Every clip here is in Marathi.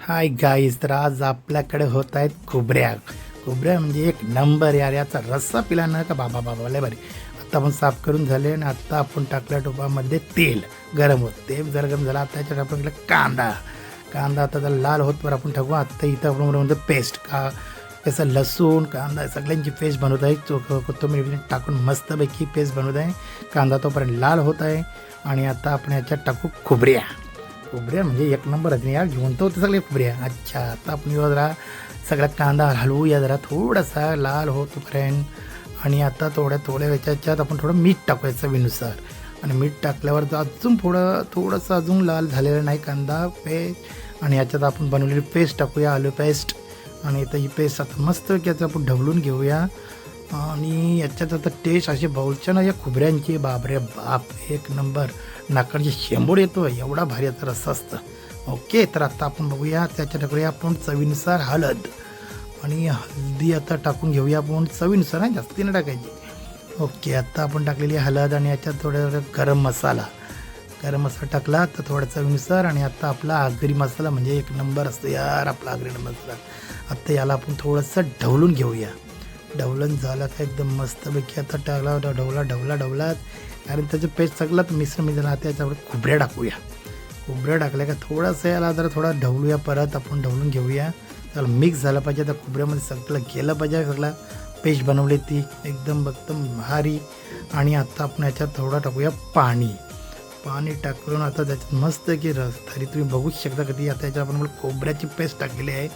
हाय गाईज, तर आज आपल्याकडे होत आहेत खोबऱ्या. खोबऱ्या म्हणजे एक नंबर यार. याचा रस्सा पिला ना का बाबा बाबा लय भारी. आता आपण साफ करून झाले आणि आता आपण टाकल्या टोपामध्ये तेल गरम होत. तेल जर गरम झाला आता त्याच्यात आपण टाकलं कांदा. कांदा आता त्याला लाल होत पर आपण टाकू. आता इथं आपण म्हणतो पेस्ट का कसं लसूण कांदा सगळ्यांची पेस्ट बनवत आहे. कोथिंबीर टाकून मस्तपैकी पेस्ट बनवत आहे. कांदा तोपर्यंत लाल होत आहे आणि आता आपण याच्यात टाकू खोबऱ्या. खोबऱ्या म्हणजे एक नंबर आहे यार. घेऊन तो सगळे खोबऱ्या. अच्छा, आता आपण जरा सगळा कांदा हलवूया जरा थोडासा लाल होतोपर्यंत. आणि आता थोड्या याच्यात आपण थोडं मीठ टाकूया चवीनुसार. आणि मीठ टाकल्यावर अजून थोडंसं अजून लाल झालेलं नाही कांदा पेस्ट. आणि याच्यात आपण बनवलेली पेस्ट टाकूया, आलू पेस्ट. आणि आता ही पेस्ट आता मस्त याचं आपण ढवळून घेऊया. आणि याच्यात आता टेस्ट अशी बाउलच्या ना या खोबऱ्यांची बापरे बाप एक नंबर. नाकाची शेंबूड येतो एवढा भारी याचा रस्सा असतं. ओके, तर आता आपण बघूया त्याच्यात टाकूया आपण चवीनुसार हळद. आणि हळदी आता टाकून घेऊया आपण चवीनुसार, आहे जास्ती नाही टाकायची. ओके, आता आपण टाकलेली हळद आणि याच्यात थोडं गरम मसाला टाकला तर थोडा चवीनुसार. आणि आता आपला आगरी मसाला म्हणजे एक नंबर असतो यार आपला आगरी मसाला. आता याला आपण थोडंसं ढवळून घेऊया. ढवळण झाला का एकदम मस्तपैकी आता टाकला ढवला कारण त्याचं पेस्ट सगळं मिश्रण झालं. आता याच्यावर खोबऱ्या टाकल्या का थोडंसं याला जरा थोडा ढवळूया. परत आपण ढवळून घेऊया. त्याला मिक्स झालं पाहिजे. त्या खोबऱ्यामध्ये सगळं गेलं पाहिजे. सगळं पेस्ट बनवली ती एकदम भारी. आणि आता आपण याच्यात थोडा टाकूया पाणी टाकून आता त्याच्यात मस्त की रस तरी तुम्ही बघूच शकता कधी. आता याच्यात आपण खोबऱ्याची पेस्ट टाकलेली आहे.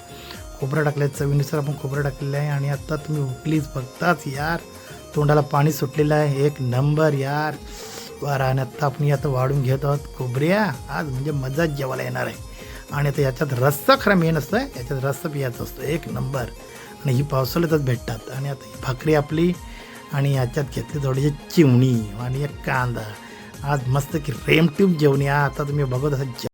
खोबरं टाकलं आहे चवीनुसार आपण खोबरं टाकलेलं आहे. आणि आता तुम्ही प्लीज बघताच यार तोंडाला पाणी सुटलेलं आहे एक नंबर यार. वारा. आणि आता आपण आता वाढून घेत आहोत खोबऱ्या. आज म्हणजे मजाच जेवायला येणार आहे. आणि आता याच्यात रस्सा खरा मेन असतो आहे. याच्यात रस्सा पियाचा असतो एक नंबर. आणि ही पावसाळ्यातच भेटतात. आणि आता ही भाकरी आपली. आणि याच्यात घेतली थोडीशी चिमणी आणि एक कांदा. आज मस्त की रेमट्यूब जेवण या. आता तुम्ही बघत असाल